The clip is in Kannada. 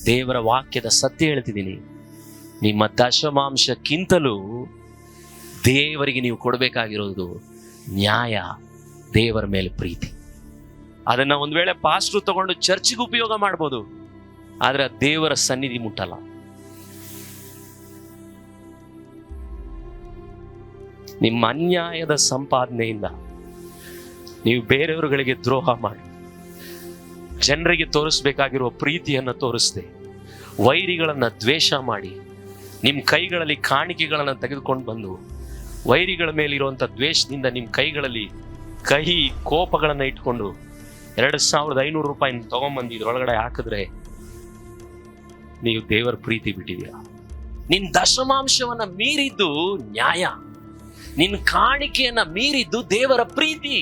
ದೇವರ ವಾಕ್ಯದ ಸತ್ಯ ಹೇಳ್ತಿದ್ದೀನಿ, ನಿಮ್ಮ ದಶಮಾಂಶಕ್ಕಿಂತಲೂ ದೇವರಿಗೆ ನೀವು ಕೊಡಬೇಕಾಗಿರೋದು ನ್ಯಾಯ, ದೇವರ ಮೇಲೆ ಪ್ರೀತಿ. ಅದನ್ನ ಒಂದ್ ವೇಳೆ ಪಾಸ್ಟ್ರು ತಗೊಂಡು ಚರ್ಚಿಗೆ ಉಪಯೋಗ ಮಾಡ್ಬೋದು, ಆದ್ರೆ ದೇವರ ಸನ್ನಿಧಿ ಮುಟ್ಟಲ್ಲ. ನಿಮ್ಮ ಅನ್ಯಾಯದ ಸಂಪಾದನೆಯಿಂದ ನೀವು ಬೇರೆಯವರುಗಳಿಗೆ ದ್ರೋಹ ಮಾಡಿ, ಜನರಿಗೆ ತೋರಿಸ್ಬೇಕಾಗಿರುವ ಪ್ರೀತಿಯನ್ನು ತೋರಿಸದೆ ವೈರಿಗಳನ್ನ ದ್ವೇಷ ಮಾಡಿ, ನಿಮ್ಮ ಕೈಗಳಲ್ಲಿ ಕಾಣಿಕೆಗಳನ್ನು ತೆಗೆದುಕೊಂಡು ಬಂದು ವೈರಿಗಳ ಮೇಲಿರುವಂಥ ದ್ವೇಷದಿಂದ ನಿಮ್ಮ ಕೈಗಳಲ್ಲಿ ಕಹಿ ಕೋಪಗಳನ್ನು ಇಟ್ಕೊಂಡು 2500 ರೂಪಾಯಿ ತಗೊಂಬಂದು ಇದ್ರೊಳಗಡೆ ಹಾಕಿದ್ರೆ ನೀವು ದೇವರ ಪ್ರೀತಿ ಬಿಟ್ಟಿದ್ದೀರ. ನಿನ್ನ ದಶಮಾಂಶವನ್ನ ಮೀರಿದ್ದು ನ್ಯಾಯ, ನಿನ್ನ ಕಾಣಿಕೆಯನ್ನ ಮೀರಿದ್ದು ದೇವರ ಪ್ರೀತಿ.